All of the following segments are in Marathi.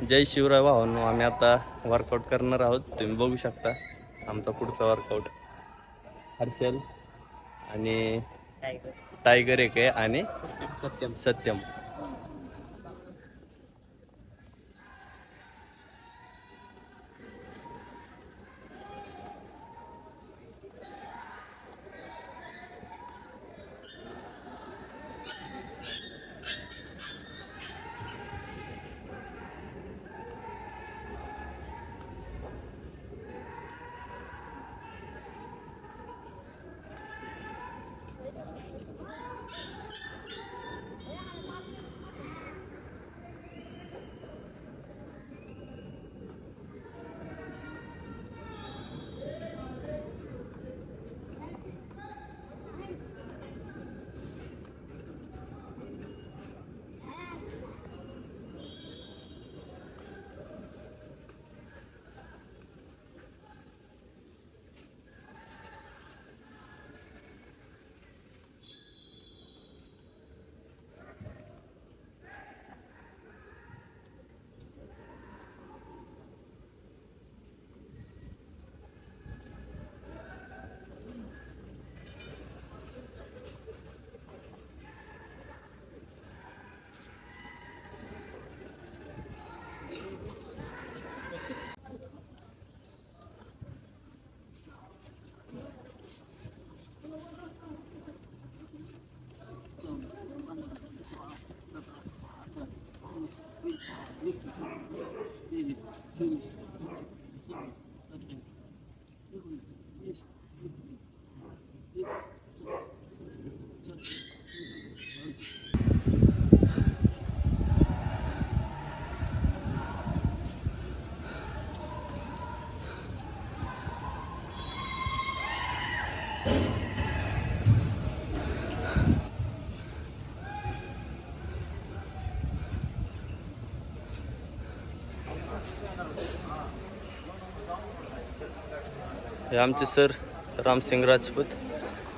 जय शिवराय भावांनो, आम्ही आता वर्कआउट करणार आहोत. तुम्ही बघू शकता आमचा पुढचा वर्कआउट. हर्षल आणि टायगर एक आहे आणि सत्यम. हे आमचे सर रामसिंग राजपूत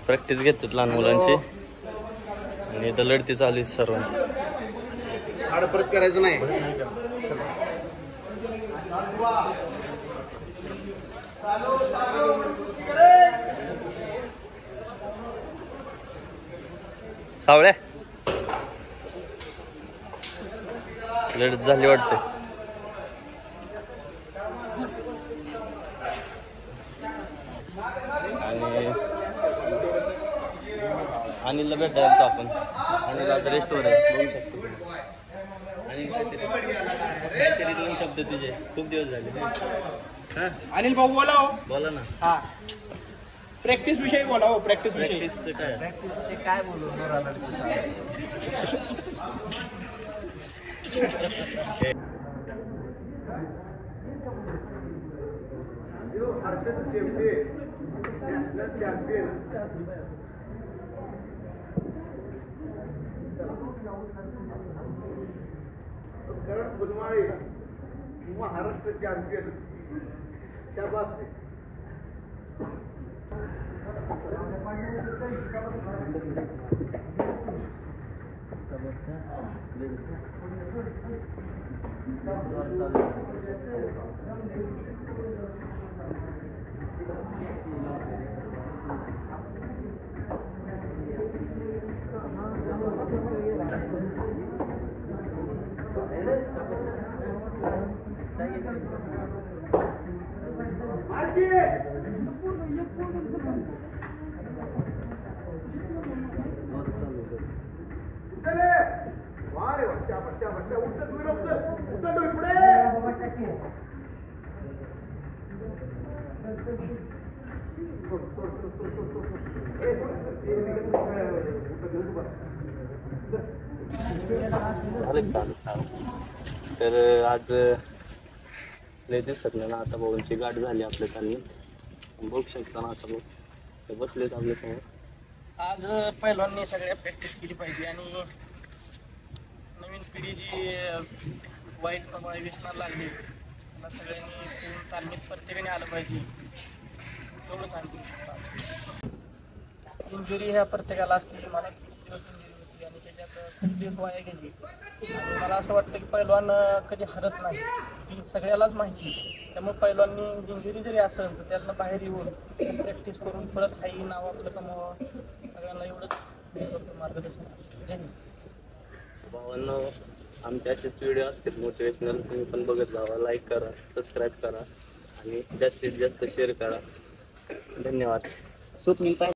प्रॅक्टिस घेतात लहान मुलांची आणि इथं लढती चालू आहे सर्वांची. परत करायचं नाही. सावळ्या लढत झाली वाटते. आणि अनिलला भेटायला तर आपण अनिल आता रेस्टवर आहे बघू शकतो तुम्ही. आणि काहीतरी दोन शब्द तुझे खूप दिवस झाले. हा अनिल भाऊ बोला हो. बोला ना. हा प्रॅक्टिस विषयी बोला हो. प्रॅक्टिस काय बोलू. करण गुलमाळे महाराष्ट्र चॅम्पियन. शाबास. तर आज लय दिसत नाही ना आता भाऊंची गाठ झाली आपल्या त्यांनी बघू शकता ना. आता बघ बसलेत आपल्या समोर. आज पहिल्यांदा सगळ्या प्रॅक्टिस केली पाहिजे आणि नवीन पिढी जी वाईट प्रमाणे व्यसनाला लागली त्यांना सगळ्यांनी पूर्ण तालमीत प्रत्येकाने आलं पाहिजे. तेवढंच आणखी इंजुरी ह्या प्रत्येकाला असते. मला किती दिवस इंजुरी होती आणि त्याच्यात खूप दिवस वाया गेली आणि मला असं वाटतं की पैलवान कधी हरत नाही ही सगळ्यालाच माहिती आहे. त्यामुळे पैलवाननी इंजुरी जरी असेल तर त्यातनं बाहेर येऊन प्रॅक्टिस करून परत हाही नाव आपलं कमावं सगळ्यांना एवढंच हे करतो मार्गदर्शन. जय हिंद. भावांनो, आमचे असेच व्हिडिओ असतील मोटिवेशनल, तुम्ही पण बघत जावा. लाईक करा, सबस्क्राईब करा आणि जास्तीत जास्त शेअर करा. धन्यवाद.